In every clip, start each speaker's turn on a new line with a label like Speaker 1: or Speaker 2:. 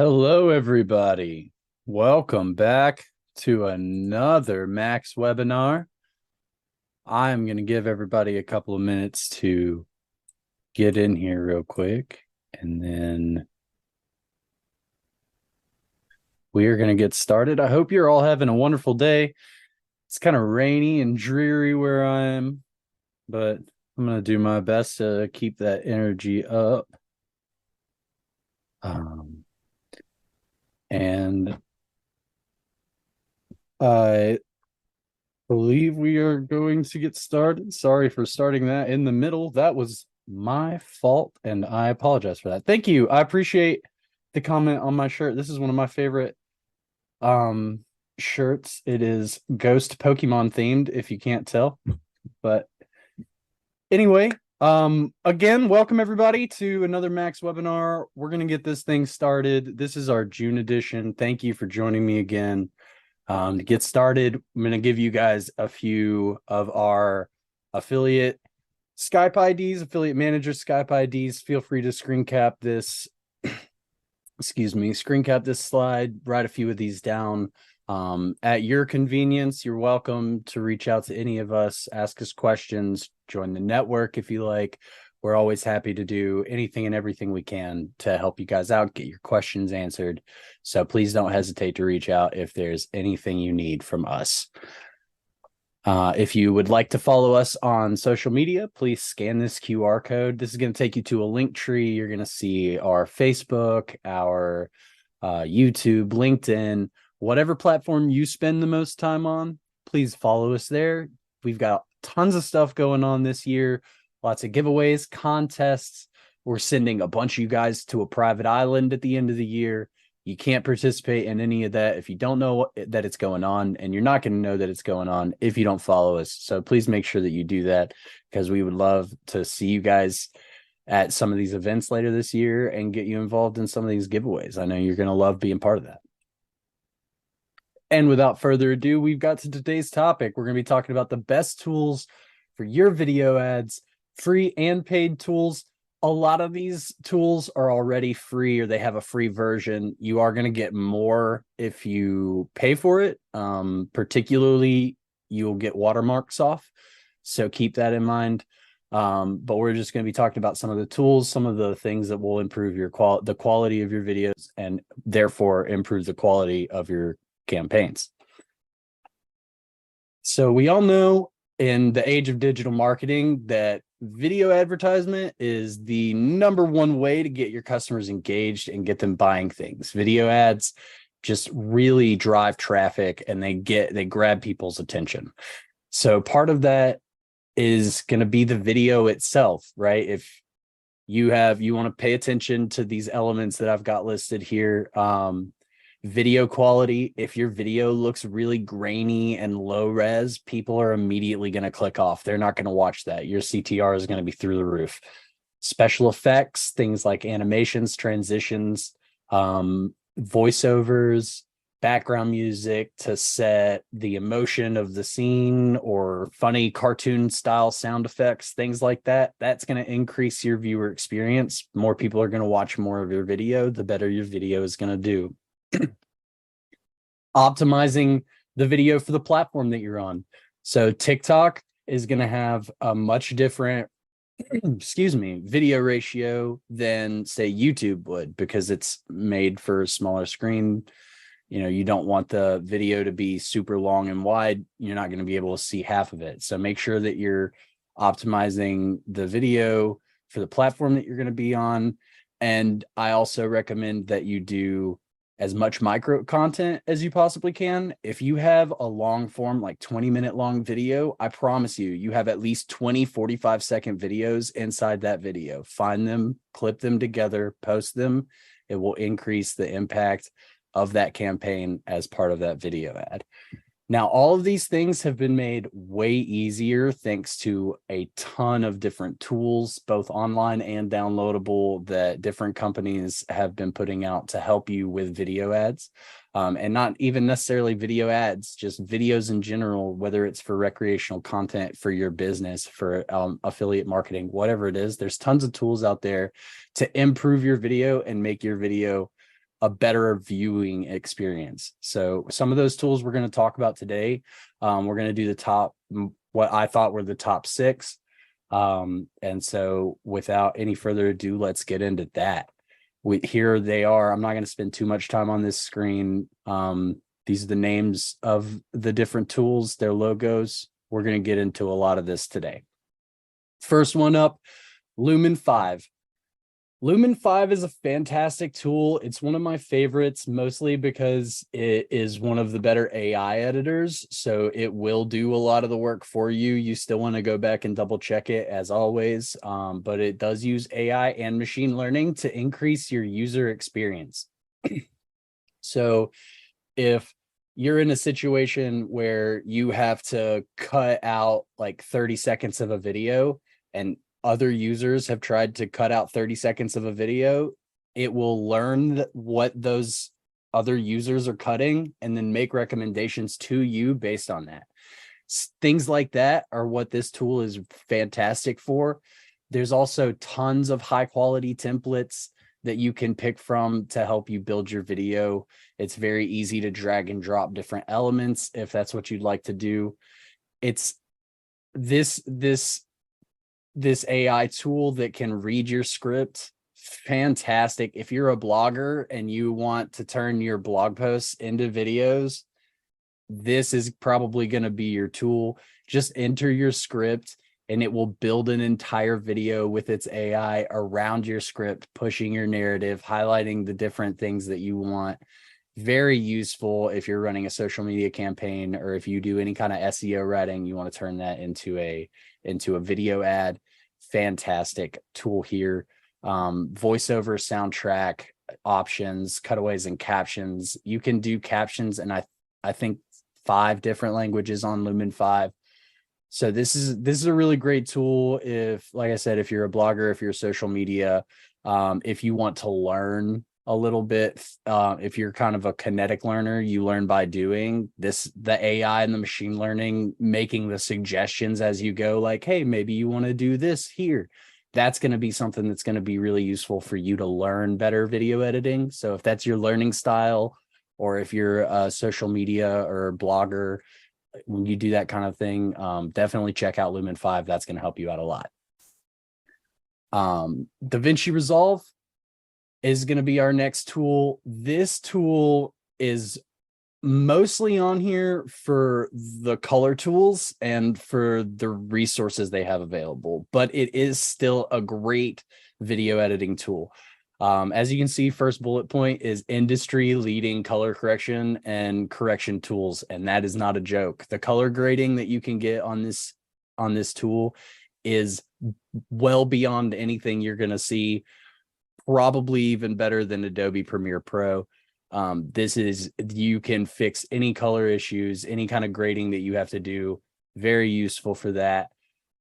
Speaker 1: Hello, everybody. Welcome back to another Max webinar. I'm going to give everybody a couple of minutes to get in here real quick, and then we are going to get started. I hope you're all having a wonderful day. It's kind of rainy and dreary where I am, but I'm going to do my best to keep that energy up. And I believe we are going to get started. Sorry for starting that in the middle. That was my fault, and I apologize for that. Thank you. I appreciate the comment on my shirt. This is one of my favorite shirts. It is Ghost Pokemon themed, if you can't tell. But anyway, again, welcome everybody to another Max webinar. We're going to get this thing started. This is our June edition. Thank you for joining me again. To get started, I'm going to give you guys a few of our affiliate Skype IDs, affiliate manager Skype IDs. Feel free to screen cap this, screen cap this slide, write a few of these down. At your convenience, you're welcome to reach out to any of us, ask us questions, join the network if you like. We're always happy to do anything and everything we can to help you guys out, get your questions answered. So please don't hesitate to reach out if there's anything you need from us. If you would like to follow us on social media, please scan this QR code. This is going to take you to a link tree. You're going to see our Facebook, our YouTube, LinkedIn, whatever platform you spend the most time on, please follow us there. We've got tons of stuff going on this year. Lots of giveaways, contests. We're sending a bunch of you guys to a private island at the end of the year. You can't participate in any of that if you don't know that it's going on, and you're not going to know that it's going on if you don't follow us. So please make sure that you do that, because we would love to see you guys at some of these events later this year and get you involved in some of these giveaways. I know you're going to love being part of that. And without further ado, we've got to today's topic. We're going to be talking about the best tools for your video ads, free and paid tools. A lot of these tools are already free, or they have a free version. You are going to get more if you pay for it. Particularly, you'll get watermarks off. So keep that in mind. But we're just going to be talking about some of the tools, some of the things that will improve your the quality of your videos, and therefore improve the quality of your campaigns. So we all know in the age of digital marketing that video advertisement is the #1 way to get your customers engaged and get them buying things. Video ads just really drive traffic, and they grab people's attention. So part of that is going to be the video itself, right? If you want to pay attention to these elements that I've got listed here. Video quality. If your video looks really grainy and low res, people are immediately going to click off. They're not going to watch that. Your CTR is going to be through the roof. Special effects, things like animations, transitions, voiceovers, background music to set the emotion of the scene, or funny cartoon style sound effects, things like that. That's going to increase your viewer experience. More people are going to watch more of your video, the better your video is going to do. Optimizing the video for the platform that you're on. So TikTok is going to have a much different video ratio than, say, YouTube would, because it's made for a smaller screen. You don't want the video to be super long and wide. You're not going to be able to see half of it. So make sure that you're optimizing the video for the platform that you're going to be on. And I also recommend that you do as much micro content as you possibly can. If you have a long form, like 20-minute long video, I promise you have at least 20 45-second videos inside that video. Find them, clip them together, post them. It will increase the impact of that campaign as part of that video ad. Now, all of these things have been made way easier thanks to a ton of different tools, both online and downloadable, that different companies have been putting out to help you with video ads. And not even necessarily video ads, just videos in general, whether it's for recreational content, for your business, for affiliate marketing, whatever it is. There's tons of tools out there to improve your video and make your video a better viewing experience. So some of those tools we're going to talk about today, we're going to do the top, what I thought were the top 6. And so without any further ado, let's get into that. Here they are. I'm not going to spend too much time on this screen. These are the names of the different tools, their logos. We're going to get into a lot of this today. First one up, Lumen 5. Lumen 5 is a fantastic tool. It's one of my favorites, mostly because it is one of the better AI editors. So it will do a lot of the work for you. You still want to go back and double check it as always. But it does use AI and machine learning to increase your user experience. So if you're in a situation where you have to cut out like 30 seconds of a video, and other users have tried to cut out 30 seconds of a video, it will learn what those other users are cutting and then make recommendations to you based on that. Things like that are what this tool is fantastic for. There's also tons of high quality templates that you can pick from to help you build your video. It's very easy to drag and drop different elements if that's what you'd like to do. It's this AI tool that can read your script. Fantastic. If you're a blogger and you want to turn your blog posts into videos, this is probably going to be your tool. Just enter your script and it will build an entire video with its AI around your script, pushing your narrative, highlighting the different things that you want. Very useful if you're running a social media campaign, or if you do any kind of SEO writing, you want to turn that into a video ad. Fantastic tool here. Voiceover, soundtrack options, cutaways and captions. You can do captions and I think 5 different languages on Lumen 5. So this is a really great tool if, like I said, if you're a blogger, if you're social media, if you want to learn a little bit, if you're kind of a kinetic learner, you learn by doing this, the AI and the machine learning making the suggestions as you go, like, hey, maybe you want to do this here. That's going to be something that's going to be really useful for you to learn better video editing. So if that's your learning style, or if you're a social media or blogger, when you do that kind of thing, definitely check out Lumen 5. That's going to help you out a lot. Davinci Resolve is going to be our next tool. This tool is mostly on here for the color tools and for the resources they have available, but it is still a great video editing tool. As you can see, first bullet point is industry leading color correction and correction tools. And that is not a joke. The color grading that you can get on this tool is well beyond anything you're going to see, probably even better than Adobe Premiere Pro. You can fix any color issues, any kind of grading that you have to do. Very useful for that.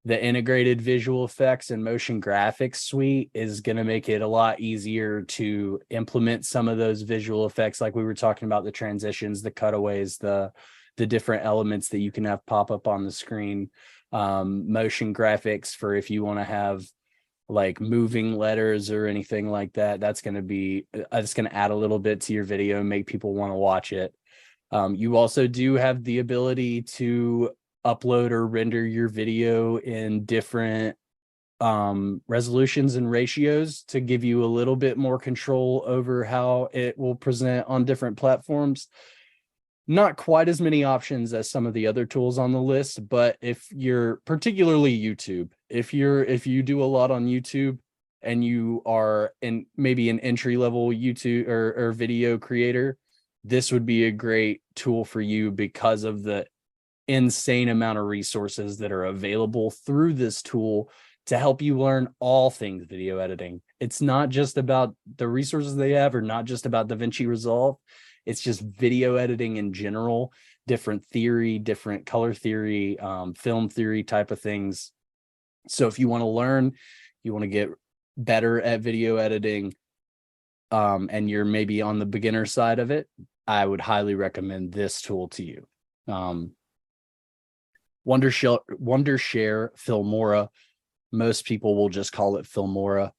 Speaker 1: The integrated visual effects and motion graphics suite is going to make it a lot easier to implement some of those visual effects, like we were talking about, the transitions, the cutaways, the different elements that you can have pop up on the screen. Motion graphics for if you want to have like moving letters or anything like that. That's going to add a little bit to your video and make people want to watch it. You also do have the ability to upload or render your video in different resolutions and ratios to give you a little bit more control over how it will present on different platforms. Not quite as many options as some of the other tools on the list, but if you're particularly YouTube, if you do a lot on YouTube and you are in maybe an entry-level YouTube or video creator, this would be a great tool for you because of the insane amount of resources that are available through this tool to help you learn all things video editing. It's not just about the resources they have, or not just about Davinci Resolve. It's just video editing in general, different theory, different color theory, film theory type of things. So if you want to learn, you want to get better at video editing, and you're maybe on the beginner side of it, I would highly recommend this tool to you. WonderShare Filmora. Most people will just call it Filmora.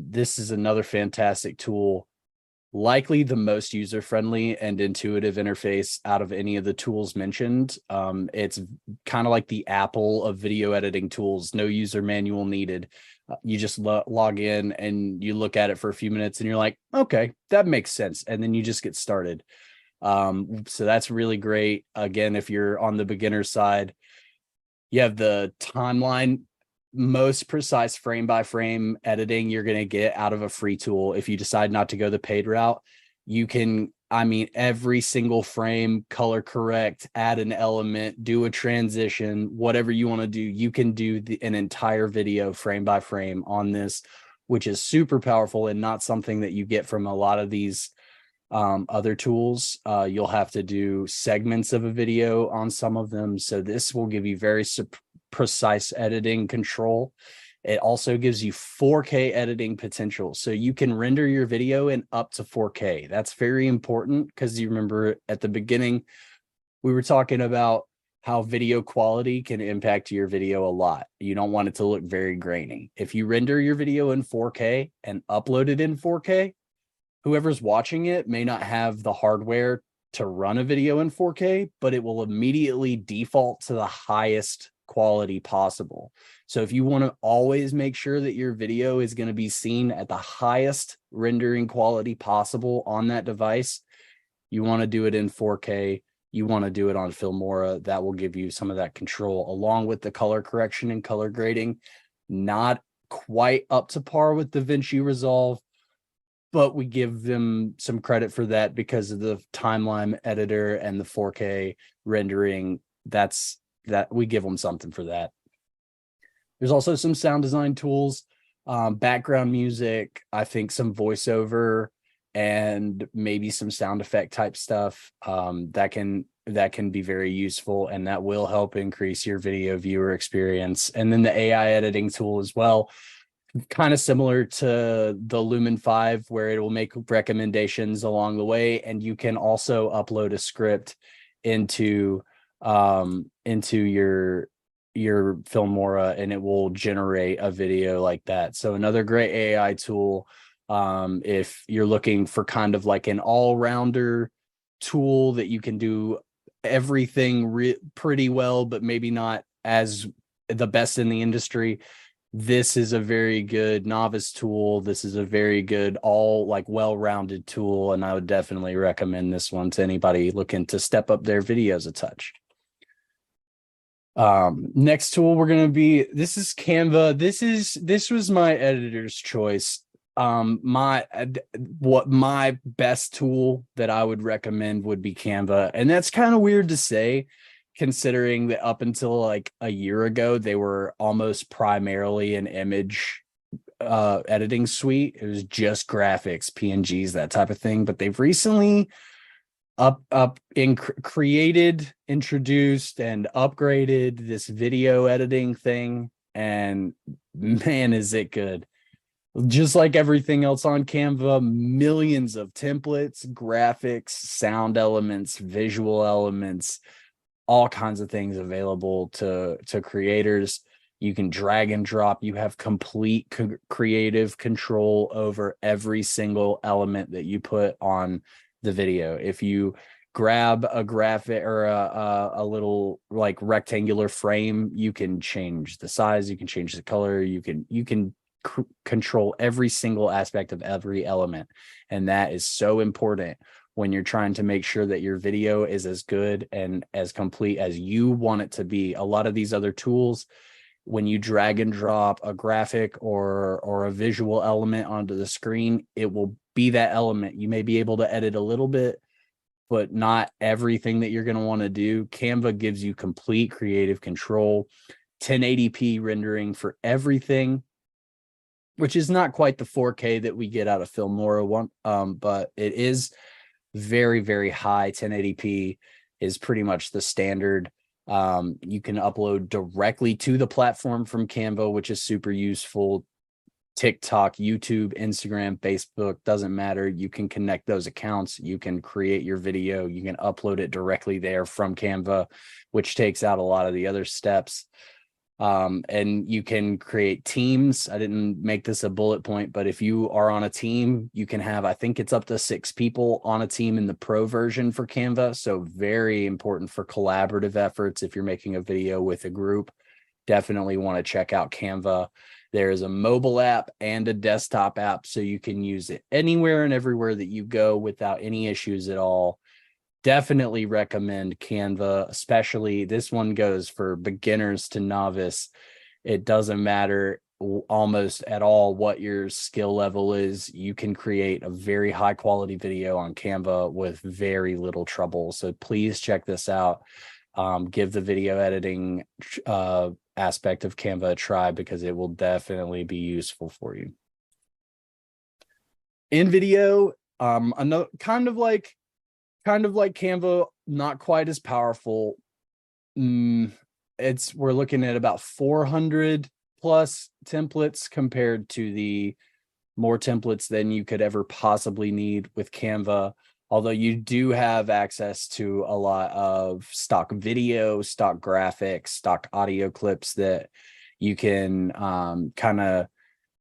Speaker 1: This is another fantastic tool. likely the most user-friendly and intuitive interface out of any of the tools mentioned. It's kind of like the Apple of video editing tools, no user manual needed. You just log in and you look at it for a few minutes and you're like, okay, that makes sense. And then you just get started. So that's really great. Again, if you're on the beginner side, you have the timeline, most precise frame by frame editing you're going to get out of a free tool. If you decide not to go the paid route, you can, I mean, every single frame, color correct, add an element, do a transition, whatever you want to do, you can do an entire video frame by frame on this, which is super powerful and not something that you get from a lot of these other tools. You'll have to do segments of a video on some of them. So this will give you very precise editing control. It also gives you 4K editing potential. So you can render your video in up to 4K. That's very important because you remember at the beginning, we were talking about how video quality can impact your video a lot. You don't want it to look very grainy. If you render your video in 4K and upload it in 4K, whoever's watching it may not have the hardware to run a video in 4K, but it will immediately default to the highest quality possible. So if you want to always make sure that your video is going to be seen at the highest rendering quality possible on that device, you want to do it in 4K. You want to do it on Filmora. That will give you some of that control along with the color correction and color grading. Not quite up to par with Davinci Resolve, but we give them some credit for that because of the timeline editor and the 4K rendering. That we give them something for that. There's also some sound design tools, background music, I think some voiceover, and maybe some sound effect type stuff that can be very useful, and that will help increase your video viewer experience. And then the AI editing tool as well, kind of similar to the Lumen 5, where it will make recommendations along the way, and you can also upload a script into your Filmora, and it will generate a video like that. So another great AI tool if you're looking for kind of like an all-rounder tool that you can do everything pretty well, but maybe not as the best in the industry. This is a very good novice tool. This is a very good, all like well-rounded tool, and I would definitely recommend this one to anybody looking to step up their videos a touch. Next tool we're going to be, this is Canva. This was my editor's choice. My best tool that I would recommend would be Canva. And that's kind of weird to say, considering that up until like a year ago, they were almost primarily an image editing suite. It was just graphics, PNGs, that type of thing. But they've recently created, introduced, and upgraded this video editing thing, and man, is it good. Just like everything else on Canva, millions of templates, graphics, sound elements, visual elements, all kinds of things available to creators. You can drag and drop. You have complete creative control over every single element that you put on the video. If you grab a graphic or a little like rectangular frame, you can change the size, you can change the color, you can control every single aspect of every element. And that is so important when you're trying to make sure that your video is as good and as complete as you want it to be. A lot of these other tools, when you drag and drop a graphic or a visual element onto the screen, it will be that element. You may be able to edit a little bit, but not everything that you're going to want to do. Canva gives you complete creative control, 1080p rendering for everything, which is not quite the 4K that we get out of Filmora one, but it is very, very high. 1080p is pretty much the standard. You can upload directly to the platform from Canva, which is super useful. TikTok, YouTube, Instagram, Facebook, doesn't matter. You can connect those accounts. You can create your video. You can upload it directly there from Canva, which takes out a lot of the other steps. And you can create teams. I didn't make this a bullet point, but if you are on a team, you can have, I think it's up to 6 people on a team in the pro version for Canva. So very important for collaborative efforts. If you're making a video with a group, definitely want to check out Canva. There is a mobile app and a desktop app, so you can use it anywhere and everywhere that you go without any issues at all. Definitely recommend Canva, especially this one goes for beginners to novice. It doesn't matter almost at all what your skill level is. You can create a very high quality video on Canva with very little trouble. So please check this out. Give the video editing aspect of Canva a try, because it will definitely be useful for you. InVideo, another kind of like Canva, not quite as powerful. We're looking at about 400 plus templates compared to the more templates than you could ever possibly need with Canva. Although you do have access to a lot of stock video, stock graphics, stock audio clips that you can kind of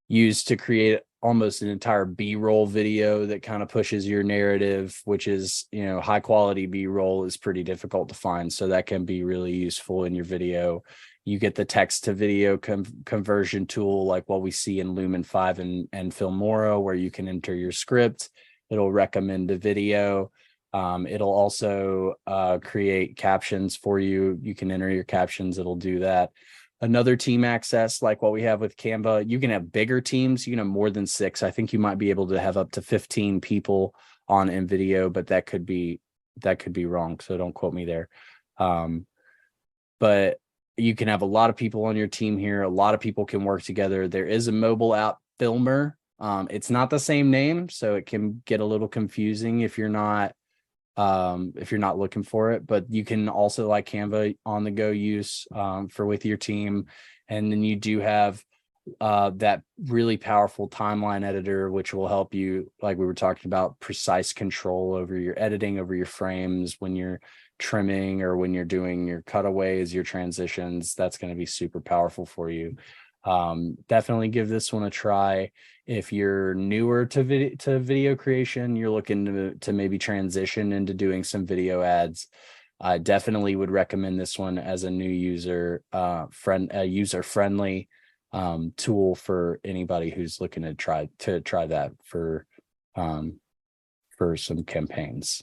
Speaker 1: use to create almost an entire B-roll video that kind of pushes your narrative, which is, high quality B-roll is pretty difficult to find. So that can be really useful in your video. You get the text to video conversion tool, like what we see in Lumen 5 and Filmora, where you can enter your script. It'll recommend a video. It'll also create captions for you. You can enter your captions. It'll do that. Another team access, like what we have with Canva, you can have bigger teams. You can have more than 6. I think you might be able to have up to 15 people on InVideo, but that could be wrong. So don't quote me there. But you can have a lot of people on your team here. A lot of people can work together. There is a mobile app, Filmer. It's not the same name, so it can get a little confusing if you're not looking for it, but you can also, like Canva, on the go use for with your team. And then you do have that really powerful timeline editor, which will help you, like we were talking about, precise control over your editing, over your frames when you're trimming or when you're doing your cutaways, your transitions. That's going to be super powerful for you. Definitely give this one a try. If you're newer to video creation, you're looking to maybe transition into doing some video ads, I definitely would recommend this one as a new user user-friendly tool for anybody who's looking to try that for some campaigns.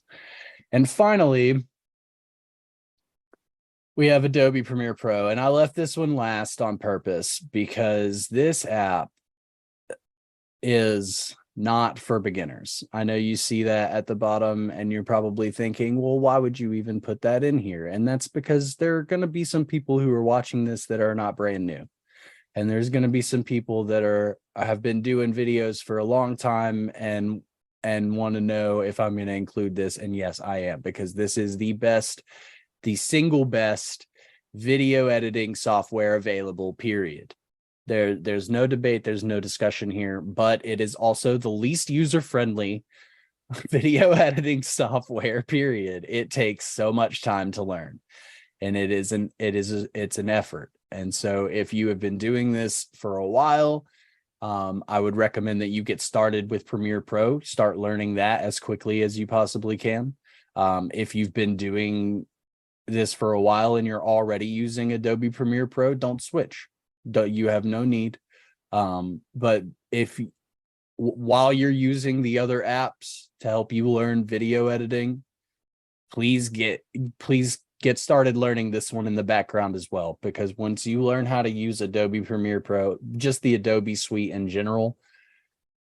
Speaker 1: And finally, we have Adobe Premiere Pro, and I left this one last on purpose because this app is not for beginners. I know you see that at the bottom and you're probably thinking, well, why would you even put that in here? And that's because there are going to be some people who are watching this that are not brand new. And there's going to be some people that have been doing videos for a long time and want to know if I'm going to include this. And yes, I am, because this is the single best video editing software available, period. There's no debate, there's no discussion here, but it is also the least user-friendly video editing software, period. It takes so much time to learn, and it's an effort. And so if you have been doing this for a while, I would recommend that you get started with Premiere Pro. Start learning that as quickly as you possibly can. If you've been doing this for a while and you're already using Adobe Premiere Pro, don't switch. You have no need. But while you're using the other apps to help you learn video editing, please get started learning this one in the background as well, because once you learn how to use Adobe Premiere Pro, just the Adobe suite in general,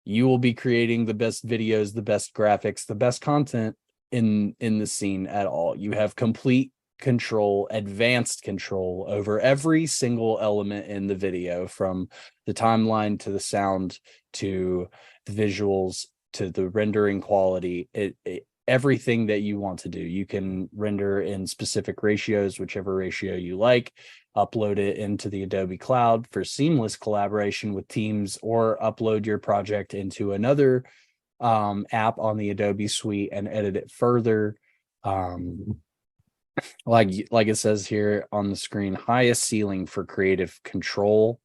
Speaker 1: you will be creating the best videos, the best graphics, the best content in the scene at all. You have complete control, advanced control over every single element in the video, from the timeline to the sound to the visuals to the rendering quality. Everything that you want to do, you can render in specific ratios, whichever ratio you like, upload it into the Adobe Cloud for seamless collaboration with teams, or upload your project into another app on the Adobe suite and edit it further. like it says here on the screen, highest ceiling for creative control,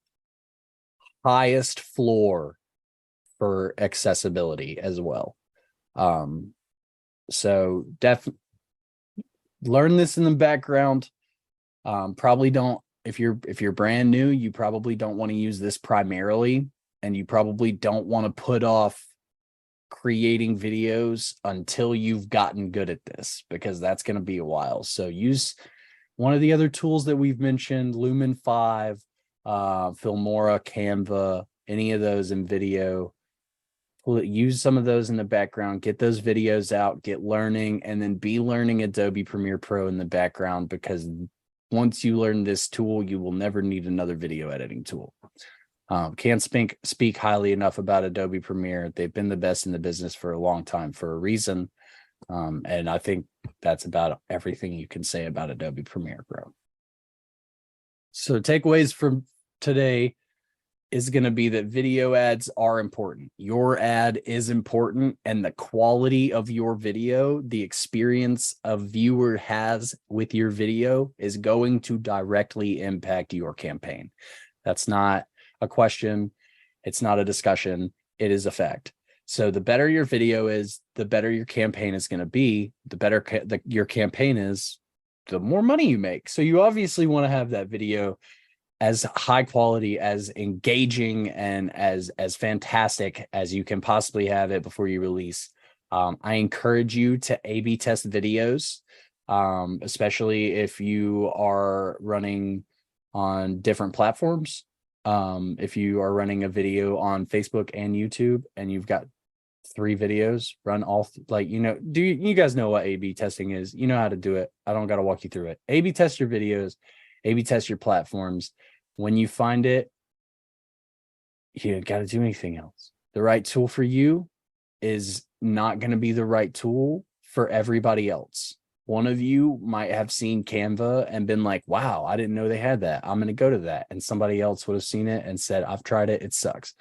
Speaker 1: highest floor for accessibility as well. So definitely learn this in the background. Probably don't, if you're brand new, you probably don't want to use this primarily, and you probably don't want to put off creating videos until you've gotten good at this, because that's going to be a while. So use one of the other tools that we've mentioned, Lumen 5, Filmora, Canva, any of those InVideo. Use some of those in the background, get those videos out, get learning, and then be learning Adobe Premiere Pro in the background, because once you learn this tool, you will never need another video editing tool. Can't speak highly enough about Adobe Premiere. They've been the best in the business for a long time for a reason. And I think that's about everything you can say about Adobe Premiere Pro. So takeaways from today is going to be that video ads are important. Your ad is important, and the quality of your video, the experience a viewer has with your video, is going to directly impact your campaign. That's not a question. It's not a discussion. It is a fact. So the better your video is, the better your campaign is going to be. The better your campaign is, the more money you make. So you obviously want to have that video as high quality, as engaging, and as fantastic as you can possibly have it before you release. I encourage you to A/B test videos, especially if you are running on different platforms. If you are running a video on Facebook and YouTube and you've got 3 videos, run all, do you guys know what A/B testing is? You know how to do it. I don't got to walk you through it. A/B test your videos, A/B test your platforms. When you find it, you don't got to do anything else. The right tool for you is not going to be the right tool for everybody else. One of you might have seen Canva and been like, wow, I didn't know they had that. I'm going to go to that. And somebody else would have seen it and said, I've tried it. It sucks.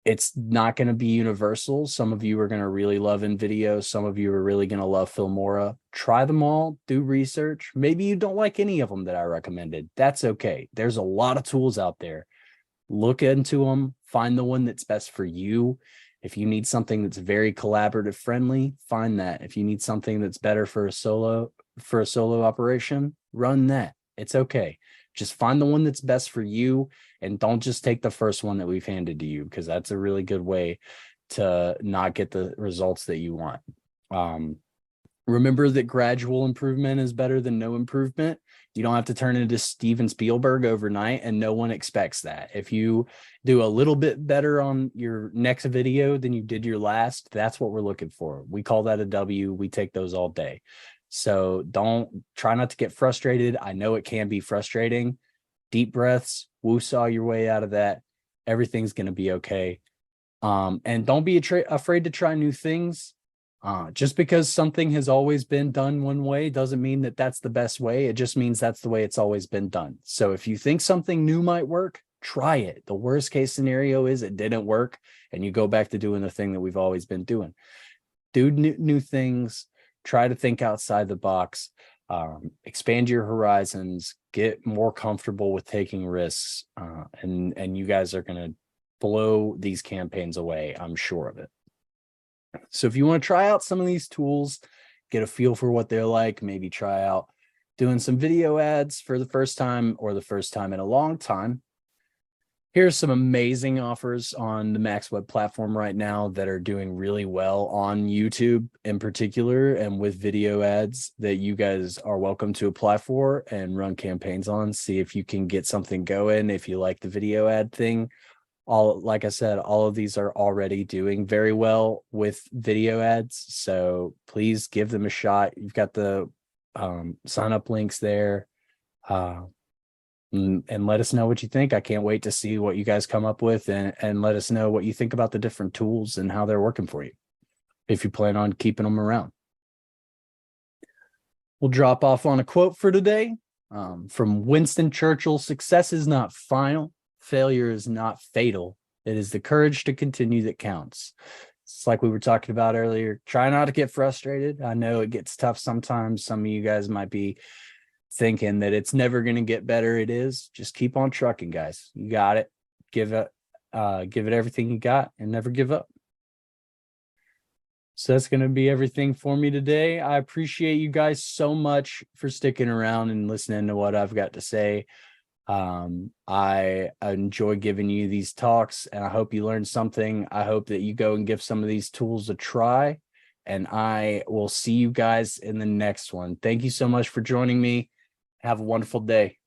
Speaker 1: It's not going to be universal. Some of you are going to really love InVideo. Some of you are really going to love Filmora. Try them all, do research. Maybe you don't like any of them that I recommended. That's okay. There's a lot of tools out there. Look into them, find the one that's best for you. If you need something that's very collaborative friendly, find that. If you need something that's better for a solo operation, run that. It's okay. Just find the one that's best for you, and don't just take the first one that we've handed to you, because that's a really good way to not get the results that you want. Remember that gradual improvement is better than no improvement. You don't have to turn into Steven Spielberg overnight, and no one expects that. If you do a little bit better on your next video than you did your last, that's what we're looking for. We call that a W. We take those all day. So try not to get frustrated. I know it can be frustrating. Deep breaths, woo-saw your way out of that. Everything's going to be okay. And don't be afraid to try new things. Just because something has always been done one way doesn't mean that that's the best way. It just means that's the way it's always been done. So if you think something new might work, try it. The worst case scenario is it didn't work, and you go back to doing the thing that we've always been doing. Do new things. Try to think outside the box, expand your horizons, get more comfortable with taking risks, and you guys are going to blow these campaigns away. I'm sure of it. So if you want to try out some of these tools, get a feel for what they're like, maybe try out doing some video ads for the first time or the first time in a long time, here's some amazing offers on the MaxWeb platform right now that are doing really well on YouTube in particular, and with video ads that you guys are welcome to apply for and run campaigns on. See if you can get something going if you like the video ad thing. Like I said, all of these are already doing very well with video ads, so please give them a shot. You've got the sign up links there. And let us know what you think. I can't wait to see what you guys come up with, and let us know what you think about the different tools and how they're working for you, if you plan on keeping them around. We'll drop off on a quote for today from Winston Churchill: "Success is not final. Failure is not fatal. It is the courage to continue that counts." It's like we were talking about earlier. Try not to get frustrated. I know it gets tough sometimes. Some of you guys might be thinking that it's never going to get better. It is. Just keep on trucking, guys. You got it. Give it everything you got and never give up. So that's going to be everything for me today. I appreciate you guys so much for sticking around and listening to what I've got to say. I enjoy giving you these talks, and I hope you learned something. I hope that you go and give some of these tools a try, and I will see you guys in the next one. Thank you so much for joining me. Have a wonderful day.